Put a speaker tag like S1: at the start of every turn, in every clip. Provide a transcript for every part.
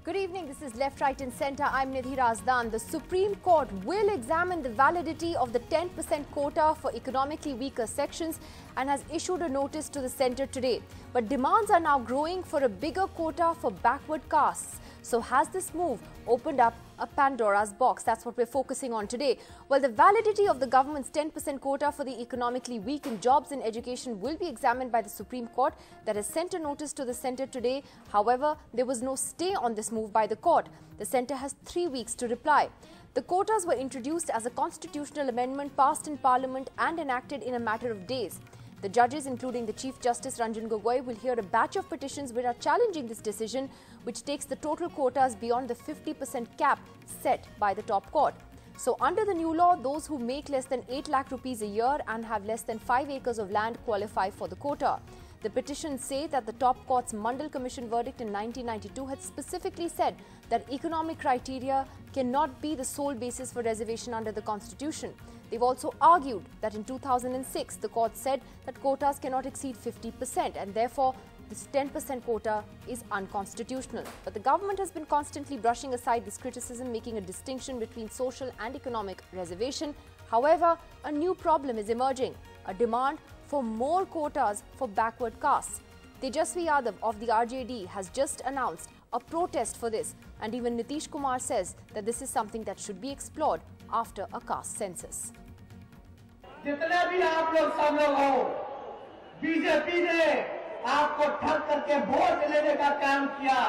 S1: Good evening. This is Left, Right and Centre. I'm Nidhi Razdan. The Supreme Court will examine the validity of the 10% quota for economically weaker sections and has issued a notice to the centre today. But demands are now growing for a bigger quota for backward castes. So has this move opened up a Pandora's box? That's what we're focusing on today. Well, the validity of the government's 10% quota for the economically weak in jobs and education will be examined by the Supreme Court that has sent a notice to the centre today. However, there was no stay on this move by the court. The centre has 3 weeks to reply. The quotas were introduced as a constitutional amendment passed in Parliament and enacted in a matter of days. The judges, including the Chief Justice Ranjan Gogoi, will hear a batch of petitions which are challenging this decision, which takes the total quotas beyond the 50% cap set by the top court. So under the new law, those who make less than 8 lakh rupees a year and have less than 5 acres of land qualify for the quota. The petitions say that the top court's Mandal Commission verdict in 1992 had specifically said that economic criteria cannot be the sole basis for reservation under the Constitution. They've also argued that in 2006, the court said that quotas cannot exceed 50% and therefore this 10% quota is unconstitutional. But the government has been constantly brushing aside this criticism, making a distinction between social and economic reservation. However, a new problem is emerging, a demand for more quotas for backward castes. Tejasvi Yadav of the RJD has just announced a protest for this, and even Nitish Kumar says that this is something that should be explored after a caste census.
S2: जितने भी आप लोग सब लोग हो, BJP ने आपको ठग करके वोट लेने का काम किया,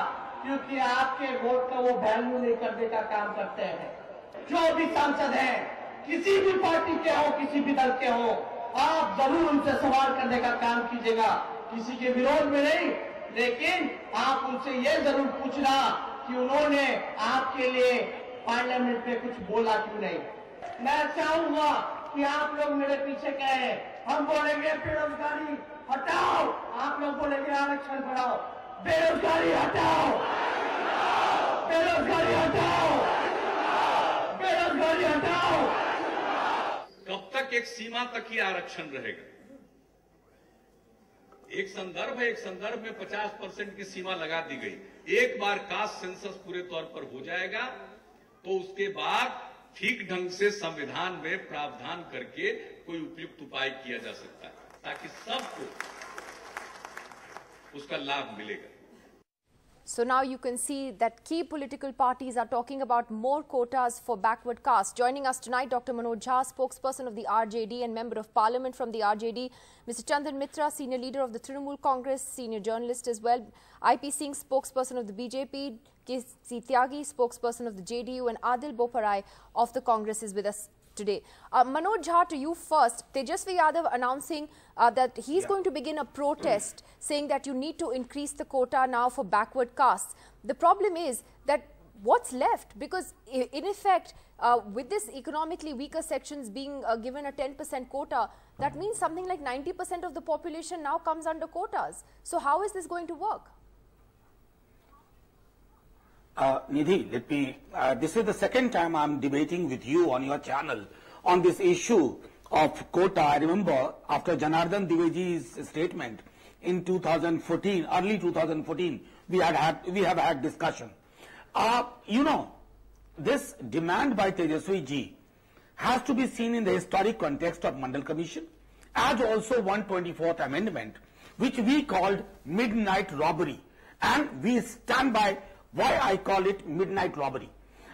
S2: क्योंकि आपके वोट का वो वैल्यू नहीं करने का काम करते हैं। जो भी सांसद हैं, किसी भी पार्टी के हो, किसी भी दल के हो, आप जरूर उनसे सवाल करने का काम कीजिएगा, किसी के विरोध में नहीं, लेकिन आप उनसे ये जरूर पूछना कि उन्होंने आपके लिए पार्लियामेंट में कुछ बोला क्यों नहीं। मैं चाहूंगा कि आप लोग मेरे पीछे कहें, हम बोलेंगे बेरोजगारी हटाओ, आप लोग बोलेंगे आरक्षण बढ़ाओ। बेरोजगारी हटाओ, बेरोजगारी हटाओ, बेरोजगारी हटाओ।
S3: कब तक एक सीमा तक ही आरक्षण रहेगा? एक संदर्भ में 50% की सीमा लगा दी गई। एक बार कास्ट सेंसस पूरे तौर पर हो जाएगा तो उसके बाद ठीक ढंग से संविधान में प्रावधान करके कोई उपयुक्त उपाय किया जा सकता है ताकि सबको उसका लाभ मिलेगा।
S1: So now you can see that key political parties are talking about more quotas for backward castes. Joining us tonight, Dr. Manoj Jha, spokesperson of the RJD and member of parliament from the RJD. Mr. Chandan Mitra, senior leader of the Trinamool Congress, senior journalist as well. IP Singh, spokesperson of the BJP. K.C. Tyagi, spokesperson of the JDU, and Adil Boparai of the Congress is with us today. Manoj Jha, to you first. Tejasvi Yadav announcing that he's going to begin a protest saying that you need to increase the quota now for backward castes. The problem is that what's left? Because in effect, with this economically weaker sections being given a 10% quota, that means something like 90% of the population now comes under quotas. So how is this going to work?
S4: Nidhi, this is the second time I'm debating with you on your channel on this issue of quota. I remember after Janardhan Dwiveji's statement in 2014, early 2014, we have had discussion. You know, this demand by Tejasvi ji has to be seen in the historic context of Mandal Commission, as also 124th Amendment, which we called midnight robbery, and we stand by why I call it midnight robbery.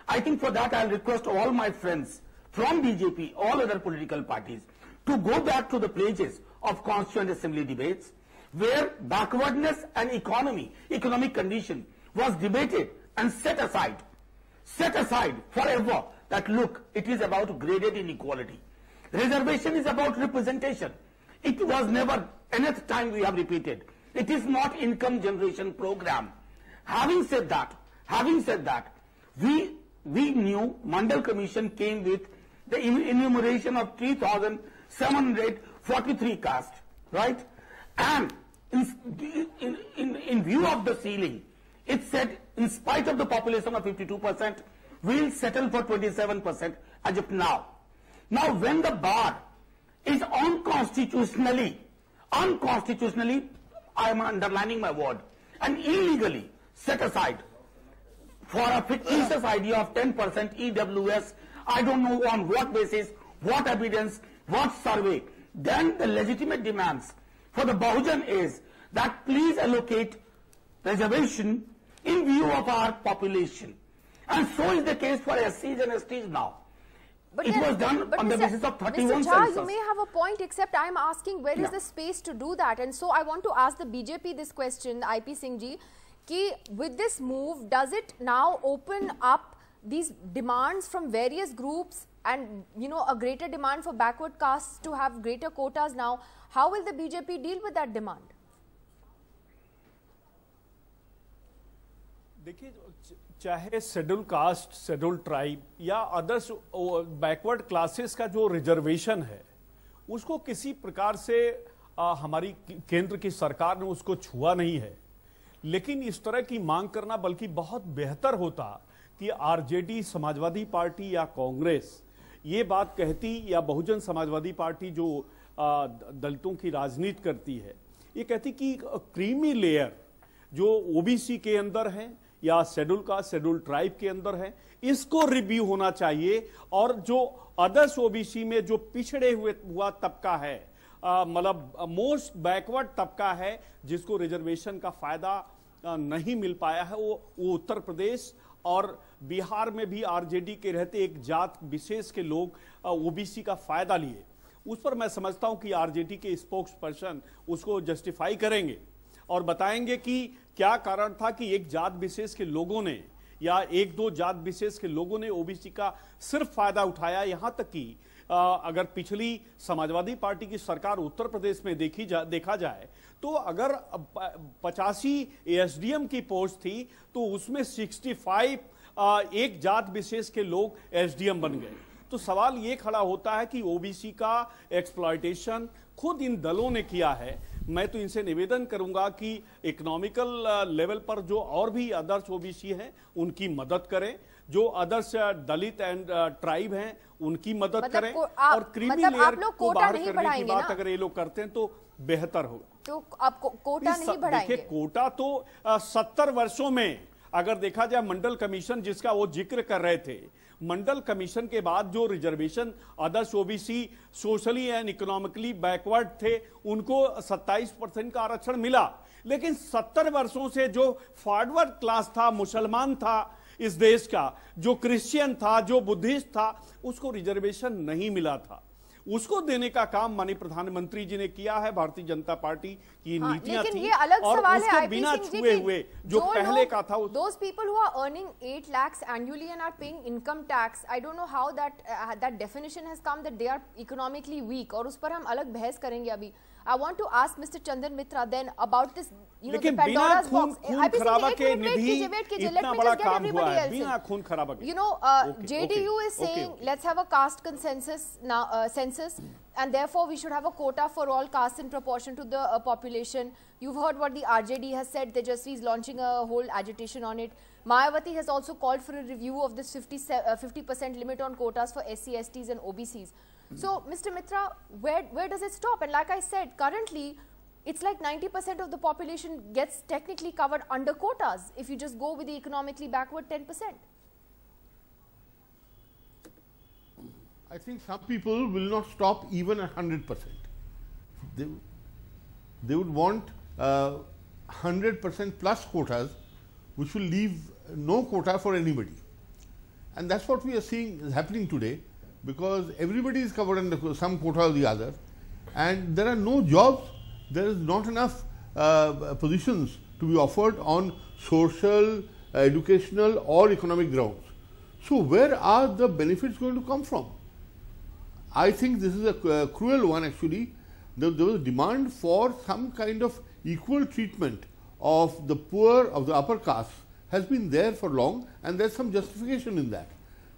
S4: I think for that I'll request all my friends from BJP, all other political parties, to go back to the pages of Constituent Assembly debates where backwardness and economic condition was debated and set aside forever, that look, it is about graded inequality. Reservation is about representation. It was never, another time we have repeated, it is not income generation program. Having said that, we knew Mandal Commission came with the enumeration of 3,743 castes, right? And in view of the ceiling, it said in spite of the population of 52%, we'll settle for 27% as of now. Now when the bar is unconstitutionally, I am underlining my word, and illegally set aside for a fictitious idea of 10% EWS. I don't know on what basis, what evidence, what survey. Then the legitimate demands for the Bahujan is that please allocate reservation in view of our population. And so is the case for SCs and STs now.
S1: But
S4: it was done on the basis of 31
S1: Mr. Jha,
S4: census.
S1: you may have a point, except I am asking where is the space to do that? And so I want to ask the BJP this question, IP Singh ji, ki with this move, does it now open up these demands from various groups and, you know, a greater demand for backward castes to have greater quotas now? How will the BJP deal with that demand?
S5: देखिए, चाहे schedule caste, schedule tribe या others backward classes का जो reservation है, उसको किसी प्रकार से हमारी केंद्र की सरकार ने उसको छुआ नहीं है। लेकिन इस तरह की मांग करना बल्कि बहुत बेहतर होता कि आरजेडी, समाजवादी पार्टी या कांग्रेस ये बात कहती, या बहुजन समाजवादी पार्टी जो दलितों की राजनीति करती है, ये कहती कि क्रीमी लेयर जो ओबीसी के अंदर है या शेड्यूल कास्ट, शेड्यूल ट्राइब के अंदर है, इसको रिव्यू होना चाहिए। और जो अदर्स ओबीसी में जो पिछड़े हुआ तबका है, मतलब मोस्ट बैकवर्ड तबका है, जिसको रिजर्वेशन का फायदा नहीं मिल पाया है, वो उत्तर प्रदेश और बिहार में भी आरजेडी के रहते एक जात विशेष के लोग ओबीसी का फायदा लिए। उस पर मैं समझता हूं कि आरजेडी के स्पोक्स पर्सन उसको जस्टिफाई करेंगे और बताएंगे कि क्या कारण था कि एक जात विशेष के लोगों ने या एक दो जात विशेष के लोगों ने ओबीसी का सिर्फ फायदा उठाया। यहां तक कि अगर पिछली समाजवादी पार्टी की सरकार उत्तर प्रदेश में देखा जाए तो अगर 85 एसडीएम की पोस्ट थी तो उसमें 65 एक जात विशेष के लोग एसडीएम बन गए। तो सवाल ये खड़ा होता है कि ओबीसी का एक्सप्लॉयटेशन खुद इन दलों ने किया है। मैं तो इनसे निवेदन करूंगा कि इकोनॉमिकल लेवल पर जो और भी अदर्स ओबीसी हैं उनकी मदद करें, जो अदर्स दलित एंड ट्राइब हैं उनकी मदद करें, और क्रीमी लेयर को बाहर करने की बात अगर ये लोग करते हैं तो बेहतर होगा।
S1: तो आप कोटा नहीं बढ़ाएंगे?
S5: देखिए, कोटा तो 70 वर्षों में अगर देखा जाए, मंडल कमीशन जिसका वो जिक्र कर रहे थे, मंडल कमीशन के बाद जो reservation others OBC socially and economically backward थे उनको 27% का आरक्षण मिला। लेकिन 70 वर्षों से जो फॉरवर्ड क्लास था, मुसलमान था इस देश का, जो क्रिश्चियन था, जो बुद्धिस्ट था, उसको रिजर्वेशन नहीं मिला था। उसको देने का काम माननीय प्रधानमंत्री जी ने किया है। भारतीय जनता पार्टी की नीतियां थी,
S1: ये अलग
S5: और
S1: सवाल
S5: उसको
S1: है
S5: बिना छुए हुए जो पहले का था।
S1: Those people who are earning 8 lakhs annually and are paying income tax, I don't know how that definition has come that they are economically weak, और उस पर हम अलग बहस करेंगे अभी। I want to ask Mr. Chandan Mitra then about this, you know, the Pandora's box.
S5: खून खराबा के निधि इतना बड़ा काम हुआ है, बिना खून खराबा के।
S1: You know, JDU is saying let's have a caste consensus now, census, and therefore we should have a quota for all castes in proportion to the population. You've heard what the RJD has said. Tejasvi is launching a whole agitation on it. Mayawati has also called for a review of this 50% limit on quotas for SC, STs and OBCs. So, Mr. Mitra, where does it stop? And like I said, currently, it's like 90% of the population gets technically covered under quotas if you just go with the economically backward 10%.
S6: I think some people will not stop even at 100%. They would want 100% plus quotas, which will leave no quota for anybody. And that's what we are seeing is happening today, because everybody is covered under some quota or the other, and there are no jobs. There is not enough positions to be offered on social, educational or economic grounds. So where are the benefits going to come from? I think this is a cruel one actually. There was a demand for some kind of equal treatment of the poor, of the upper caste, has been there for long, and there's some justification in that.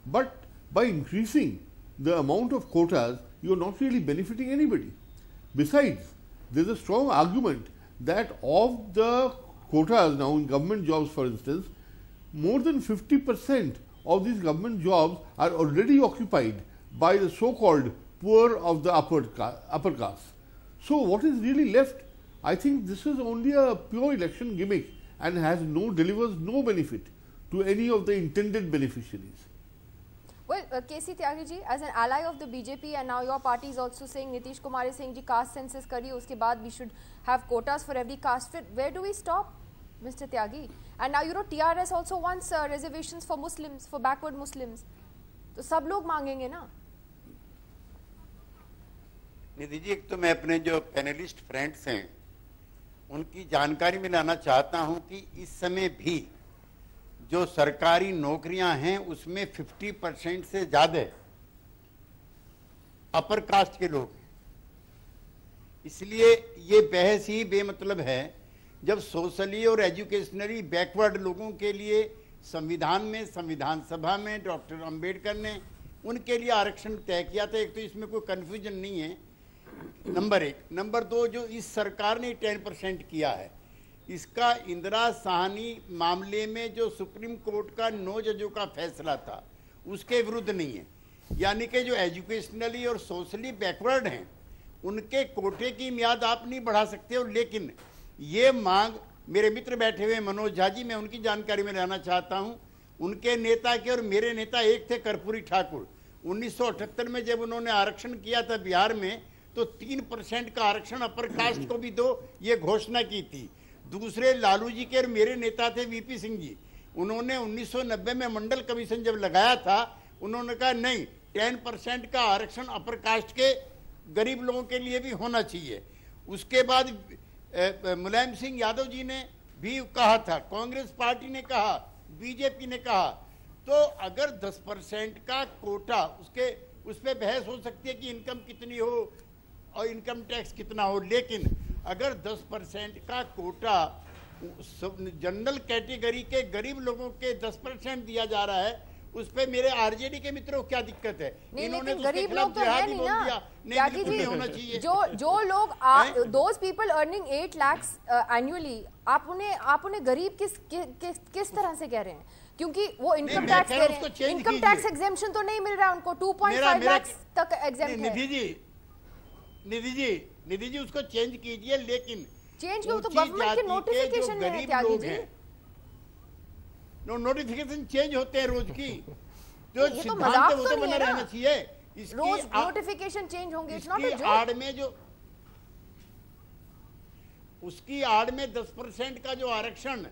S6: But by increasing the amount of quotas, you are not really benefiting anybody. Besides, there is a strong argument that of the quotas now in government jobs, for instance, more than 50% of these government jobs are already occupied by the so-called poor of the upper caste. So what is really left? I think this is only a pure election gimmick and delivers no benefit to any of the intended beneficiaries.
S1: Well, KC Tyagi ji, as an ally of the BJP, and now your party is also saying, Nitish Kumar is saying, ji caste census kariye, uske baad we should have quotas for every caste. Where do we stop, Mr. Tyagi? And now, you know, TRS also wants reservations for Muslims, for backward Muslims. So, sab log मांगेंगे ना?
S7: निधि जी, एक तो मैं अपने जो panelist friends हैं उनकी जानकारी में लाना चाहता हूं कि इस समय भी जो सरकारी नौकरियां हैं उसमें 50% से ज्यादा अपर कास्ट के लोग हैं। इसलिए ये बहस ही बेमतलब है जब सोशली और एजुकेशनली बैकवर्ड लोगों के लिए संविधान में, संविधान सभा में डॉक्टर अंबेडकर ने उनके लिए आरक्षण तय किया था। एक तो इसमें कोई कंफ्यूजन नहीं है, नंबर एक। नंबर दो, जो इस सरकार ने 10% किया है, इसका इंदिरा साहनी मामले में जो सुप्रीम कोर्ट का 9 जजों का फैसला था उसके विरुद्ध नहीं है। यानी कि जो एजुकेशनली और सोशली बैकवर्ड हैं उनके कोटे की मियाद आप नहीं बढ़ा सकते हो। लेकिन ये मांग मेरे मित्र बैठे हुए मनोज झा जी, मैं उनकी जानकारी में लाना चाहता हूं। उनके नेता के और मेरे नेता एक थे, कर्पूरी ठाकुर। 1978 में जब उन्होंने आरक्षण किया था बिहार में, तो 3% का आरक्षण अपर कास्ट को भी दो, ये घोषणा की थी। दूसरे लालू जी के और मेरे नेता थे वीपी सिंह जी। उन्होंने 1990 में मंडल कमीशन जब लगाया था, उन्होंने कहा नहीं, 10% का आरक्षण अपर कास्ट के गरीब लोगों के लिए भी होना चाहिए। उसके बाद मुलायम सिंह यादव जी ने भी कहा था, कांग्रेस पार्टी ने कहा, बीजेपी ने कहा। तो अगर 10% का कोटा, उस पर बहस हो सकती है कि इनकम कितनी हो और इनकम टैक्स कितना हो, लेकिन अगर 10% का कोटा जनरल कैटेगरी के गरीब लोगों के 10% दिया जा रहा है, उस पे मेरे आरजेडी के मित्रों को क्या दिक्कत है?
S1: इन्होंने गरीब लोग तो है नहीं ना, त्यागी जी।
S7: होना चाहिए।
S1: जो लोग those people earning 8 lakhs annually, आप उन्हें गरीब किस तरह से कह रहे हैं? क्योंकि वो इनकम टैक्स दे रहे हैं, इनकम टैक्स एग्जेम्पशन तो नहीं मिल रहा है उनको, 2.5 लाख तक एग्जेम्प्ट है।
S7: निधि जी उसको चेंज कीजिए, लेकिन
S1: चेंज क्यों? तो गवर्नमेंट के नोटिफिकेशन में है त्यागी जी।
S7: नोटिफिकेशन चेंज होते हैं रोज की, जो
S1: ये तो
S7: सिद्धांत
S1: मजाक
S7: है वो
S1: तो
S7: तो
S1: नहीं
S7: बना
S1: है ना।
S7: रहना चाहिए।
S1: रोज नोटिफिकेशन चेंज होंगे, इट्स नॉट अ जोक।
S7: आड़ में जो उसकी आड़ में 10% का जो आरक्षण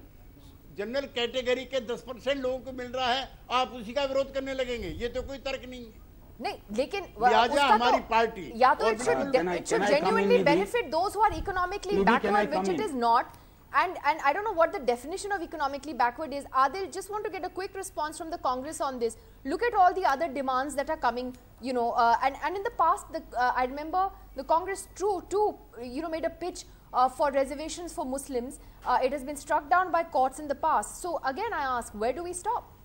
S7: जनरल कैटेगरी के 10% लोगों को मिल रहा है, आप उसी का विरोध करने लगेंगे, ये तो कोई तर्क नहीं है।
S1: नहीं, लेकिन
S7: लिहाजा हमारी पार्टी
S1: या तो it should genuinely benefit those who are economically backward, which it is not. And I don't know what the definition of economically backward is. Adil, just want to get a quick response from the Congress on this. Look at all the other demands that are coming, you know, and in the past, I remember the Congress too, you know, made a pitch for reservations for Muslims. It has been struck down by courts in the past. So again, I ask, where do we stop?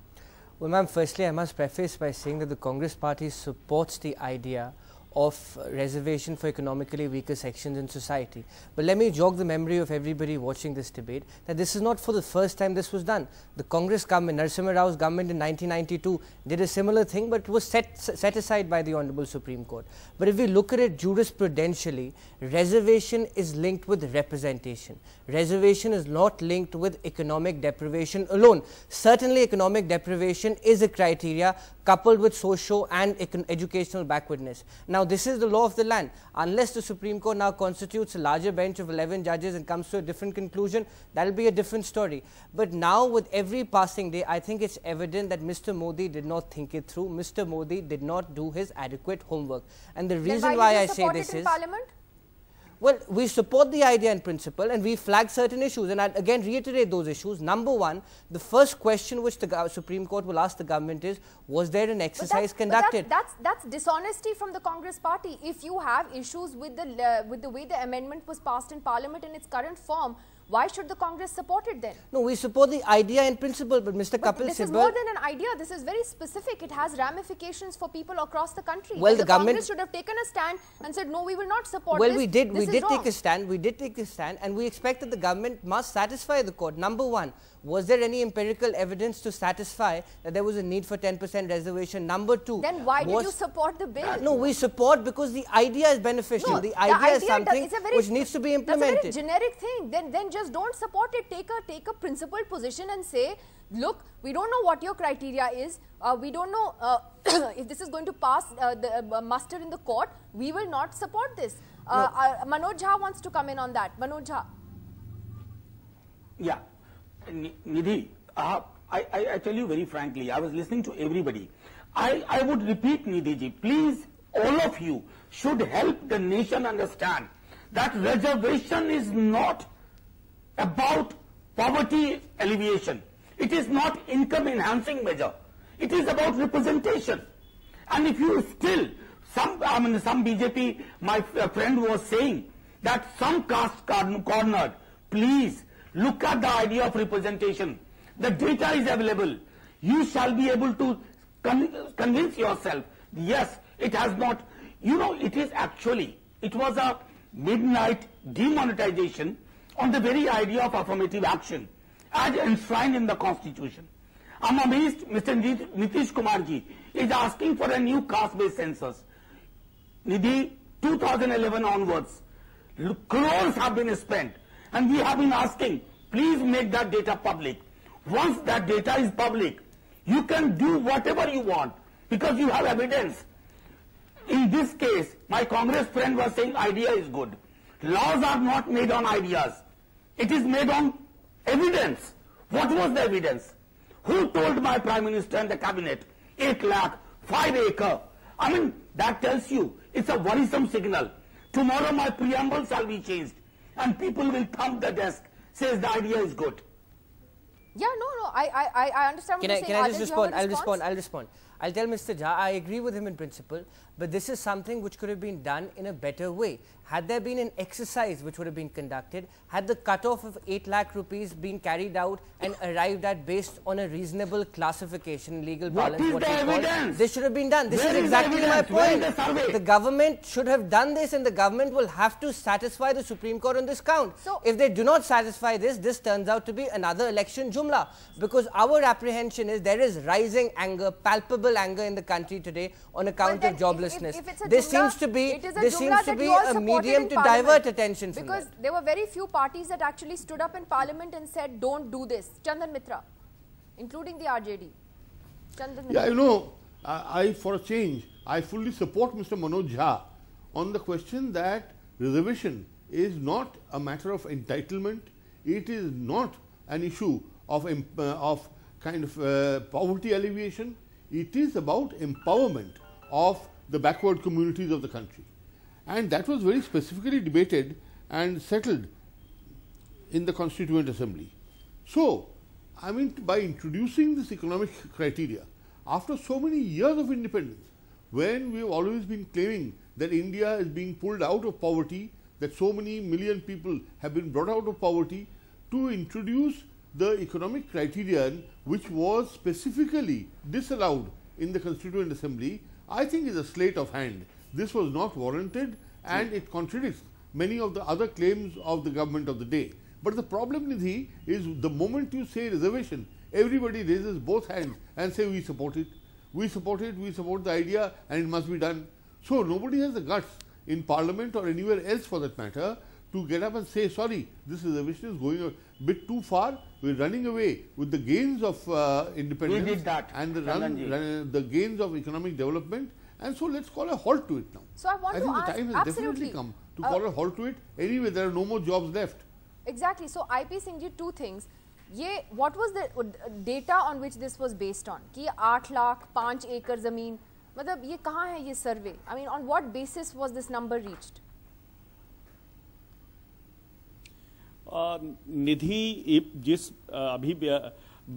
S8: Well, ma'am, firstly, I must preface by saying that the Congress party supports the idea of reservation for economically weaker sections in society. But let me jog the memory of everybody watching this debate that this is not for the first time this was done. The Congress government, Narasimha Rao's government in 1992 did a similar thing, but it was set aside by the Honorable Supreme Court. But if we look at it jurisprudentially, reservation is linked with representation. Reservation is not linked with economic deprivation alone. Certainly economic deprivation is a criteria coupled with socio and educational backwardness. Now this is the law of the land. Unless the Supreme Court now constitutes a larger bench of 11 judges and comes to a different conclusion, that will be a different story. But now with every passing day, I think it's evident that Mr. Modi did not think it through. Mr. Modi did not do his adequate homework. And the reason why I say this is...
S1: Parliament?
S8: Well, we support the idea in principle and we flag certain issues, and I again reiterate those issues. Number one, the first question which the Supreme Court will ask the government is, was there an exercise conducted?
S1: That's dishonesty from the Congress party. If you have issues with the way the amendment was passed in Parliament in its current form, why should the Congress support it then?
S8: No, we support the idea in principle, but Mr. Kapil Sibal...
S1: This is more than an idea. This is very specific. It has ramifications for people across the country.
S8: Well,
S1: the Congress should have taken a stand and said, no, we will not support this.
S8: Well, we did take a stand. We did take a stand, and we expect that the government must satisfy the court. Number one, Was there any empirical evidence to satisfy that there was a need for 10% reservation? Number two,
S1: then why did you support the bill?
S8: No, we support because the idea is beneficial.
S1: No,
S8: the idea is something which needs to be implemented.
S1: That's a very generic thing. Then just don't support it. Take a principled position and say, look, we don't know what your criteria is. We don't know if this is going to pass the muster in the court. We will not support this. Manoj Jha wants to come in on that. Manoj Jha.
S4: Yeah. Nidhi, I tell you very frankly, I was listening to everybody. I would repeat, Nidhi ji, please, all of you should help the nation understand that reservation is not about poverty alleviation. It is not income enhancing measure. It is about representation. And if you still, some BJP, my friend was saying that some caste cornered, please look at the idea of representation. The data is available. You shall be able to convince yourself. Yes, it has not, it is actually, it was a midnight demonetization on the very idea of affirmative action as enshrined in the Constitution. I'm amazed Mr. Nitish Kumar ji is asking for a new caste-based census. Nidhi, 2011 onwards, crores have been spent, and we have been asking, please make that data public. Once that data is public, you can do whatever you want because you have evidence. In this case, my Congress friend was saying idea is good. Laws are not made on ideas. It is made on evidence. What was the evidence? Who told my Prime Minister and the Cabinet, 8 lakh, 5 acre? I mean, that tells you it's a worrisome signal. Tomorrow my preamble shall be changed and people will thump the desk, says the idea is good.
S1: Yeah, no, I understand what you're saying.
S8: Can I just respond? I'll respond. I'll tell Mr. Jha, I agree with him in principle, but this is something which could have been done in a better way. Had there been an exercise which would have been conducted, had the cutoff of 8 lakh rupees been carried out and arrived at based on a reasonable classification, legal balance, this should have been done. This is exactly my point. The government should have done this, and the government will have to satisfy the Supreme Court on this count. So, if they do not satisfy this turns out to be another election jumla, because our apprehension is there is rising anger, palpable anger in the country today on account of joblessness. This seems to be a medium to divert attention from
S1: because there were very few parties that actually stood up in Parliament and said, don't do this. Chandan Mitra, including the RJD. Chandan Mitra.
S6: Yeah, for a change, I fully support Mr. Manoj Jha on the question that reservation is not a matter of entitlement. It is not an issue of poverty alleviation. It is about empowerment of the backward communities of the country. And that was very specifically debated and settled in the Constituent Assembly. So, I mean, by introducing this economic criteria, after so many years of independence, when we have always been claiming that India is being pulled out of poverty, that so many million people have been brought out of poverty, to introduce the economic criterion which was specifically disallowed in the Constituent Assembly, I think is a sleight of hand. This was not warranted and it contradicts many of the other claims of the government of the day. But the problem, Nidhi, is the moment you say reservation, everybody raises both hands and say we support it, we support it, we support the idea and it must be done. So nobody has the guts in Parliament or anywhere else for that matter to get up and say, sorry, this reservation is going a bit too far, we are running away with the gains of independence
S4: we did that,
S6: and the gains of economic development, and so let's call a halt to it now.
S1: So I think
S6: the time has definitely come to call a halt to it. Anyway, there are no more jobs left.
S1: Exactly. So IP Singh ji, two things. What was the data on which this was based on? Ki 8 lakh, 5 acre zameen. Matlab, ye kahan hai ye survey? I mean, on what basis was this number reached?
S5: निधि, जिस अभी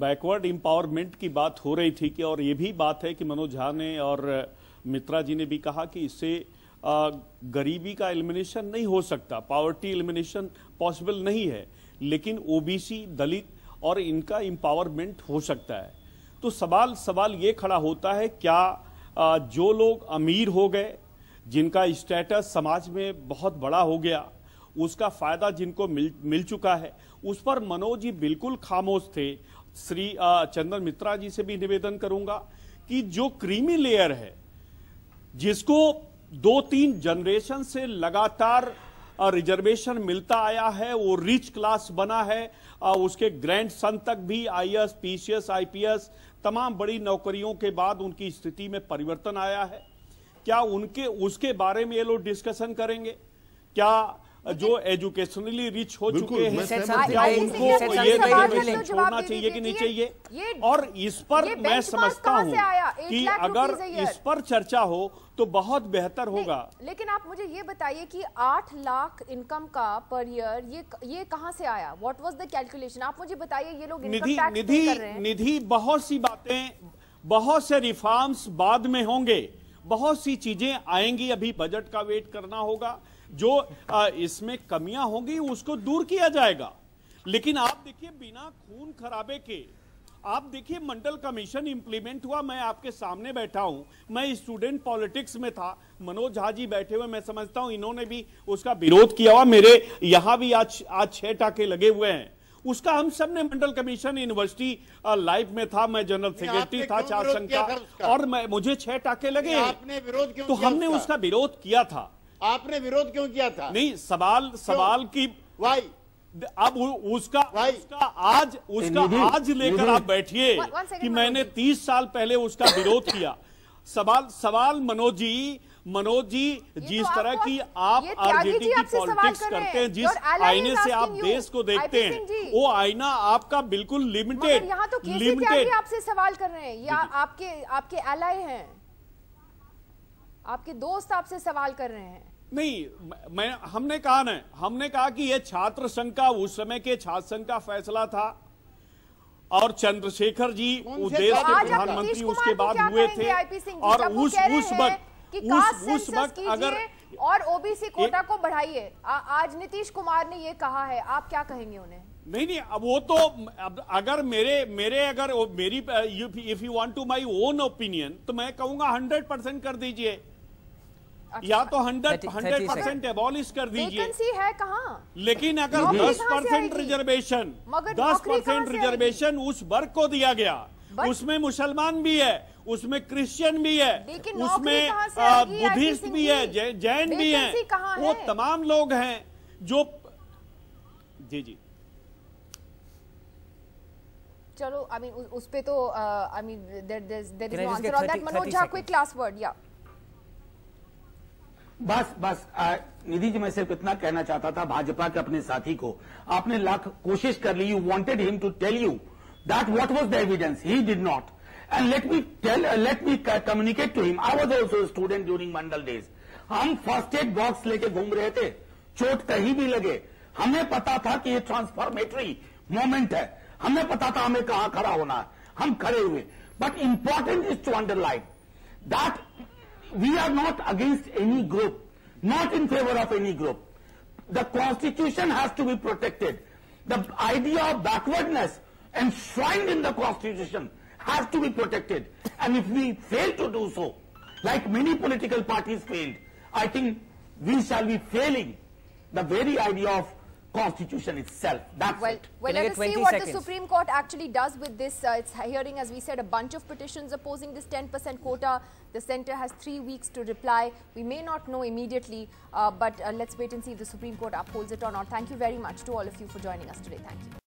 S5: backward empowerment की बात हो रही थी कि और ये भी बात है कि मनोज झा ने और मित्रा जी ने भी कहा कि इससे गरीबी का एलिमिनेशन नहीं हो सकता, पावर्टी एलिमिनेशन पॉसिबल नहीं है, लेकिन ओबीसी, दलित और इनका एम्पावरमेंट हो सकता है। तो सवाल ये खड़ा होता है, क्या जो लोग अमीर हो गए, जिनका स्टेटस समाज में बहुत बड़ा हो गया, उसका फायदा जिनको मिल चुका है, उस पर मनोज जी बिल्कुल खामोश थे। श्री चंदन मित्रा जी से भी निवेदन करूंगा कि जो क्रीमी लेयर है, जिसको 2-3 जनरेशन से लगातार रिजर्वेशन मिलता आया है, वो रिच क्लास बना है, उसके ग्रैंड सन तक भी आईएएस, पीसीएस, आईपीएस तमाम बड़ी नौकरियों के बाद उनकी स्थिति में परिवर्तन आया है। क्या उसके बारे में ये लोग डिस्कशन करेंगे? क्या जो एजुकेशनली रिच हो चुके हैं, क्या उनको ये छोड़ना चाहिए कि नहीं चाहिए? और इस पर मैं समझता हूं कि अगर इस पर चर्चा हो तो बहुत बेहतर होगा।
S1: लेकिन आप मुझे ये बताइए कि 8 लाख इनकम का पर ईयर ये कहां से आया? What was the calculation? आप मुझे बताइए। ये लोग इनकम टैक्स पे कर रहे हैं।
S5: निधि, बहुत सी बातें, बहुत से रिफॉर्म्स बाद में होंगे, बहुत सी चीजें आएंगी, अभी बजट का वेट करना होगा। जो इसमें कमियां होंगी उसको दूर किया जाएगा। लेकिन आप देखिए, बिना खून खराबे के आप देखिए मंडल कमीशन इंप्लीमेंट हुआ। मैं आपके सामने बैठा हूं, मैं स्टूडेंट पॉलिटिक्स में था, मनोज झा जी बैठे हुए, मैं समझता हूं इन्होंने भी उसका विरोध किया हुआ। मेरे यहां भी आज 6 टाके लगे हुए हैं उसका। हम सब ने मंडल कमीशन यूनिवर्सिटी लाइफ में था, मैं जनरल सेक्रेटरी था छात्र संघ का, और मुझे 6 टाके लगे।
S7: आपने विरोध क्यों
S5: तो
S7: किया?
S5: हमने उसका विरोध किया था।
S7: आपने विरोध क्यों किया था?
S5: नहीं, सवाल की
S7: वाई
S5: अब उसका आज लेकर आप बैठिए कि मैंने 30 साल पहले उसका विरोध किया। सवाल मनोज जी जिस तरह की आप आरजेडी की पॉलिटिक्स करते हैं, जिस आईने से आप देश को देखते हैं, वो आईना आपका बिल्कुल लिमिटेड।
S1: यहाँ तो लिमिटेड आपसे सवाल कर रहे हैं, या आपके एलाय हैं, आपके दोस्त आपसे सवाल कर रहे हैं।
S5: नहीं, हमने कहा कि यह छात्र संघ का, उस समय के छात्र संघ का फैसला था, और चंद्रशेखर जी उस देश के प्रधानमंत्री उसके बाद हुए थे। और उस वक्त अगर
S1: और ओबीसी कोटा को बढ़ाइए, आज नीतीश कुमार ने ये कहा है, आप क्या कहेंगे उन्हें?
S5: नहीं, अब वो तो अगर मेरी if you want to my own opinion, तो मैं कहूंगा 100% कर दीजिए। या तो 100% एबॉलिश कर दीजिए।
S1: वैकेंसी है कहां?
S5: लेकिन अगर 10% रिजर्वेशन, 10% रिजर्वेशन उस वर्ग को दिया गया, उसमें मुसलमान भी है, उसमें क्रिश्चियन भी है, उसमें बुद्धिस्ट भी है, जैन भी है, वो तमाम लोग हैं जो जी
S1: चलो, उस पे तो there is no answer on that. Manoj Jha, quick last word, yeah.
S4: बस निधि जी, मैं सिर्फ इतना कहना चाहता था भाजपा के अपने साथी को, आपने लाख कोशिश कर ली, you wanted him to tell you that what was the evidence, he did not, and let me communicate to him. I was also student during Mandal days. हम फर्स्ट एड बॉक्स लेके घूम रहे थे, चोट कहीं भी लगे, हमें पता था कि ये ट्रांसफॉर्मेटरी मोमेंट है, हमें पता था हमें कहां खड़ा होना है, हम खड़े हुए। But important is to underline that we are not against any group, not in favor of any group. The constitution has to be protected. The idea of backwardness enshrined in the constitution has to be protected. And if we fail to do so, like many political parties failed, I think we shall be failing the very idea of constitution itself. That's it.
S1: Well, let us see what the Supreme Court actually does with this. It's hearing, as we said, a bunch of petitions opposing this 10% quota. The centre has 3 weeks to reply. We may not know immediately, but let's wait and see if the Supreme Court upholds it or not. Thank you very much to all of you for joining us today. Thank you.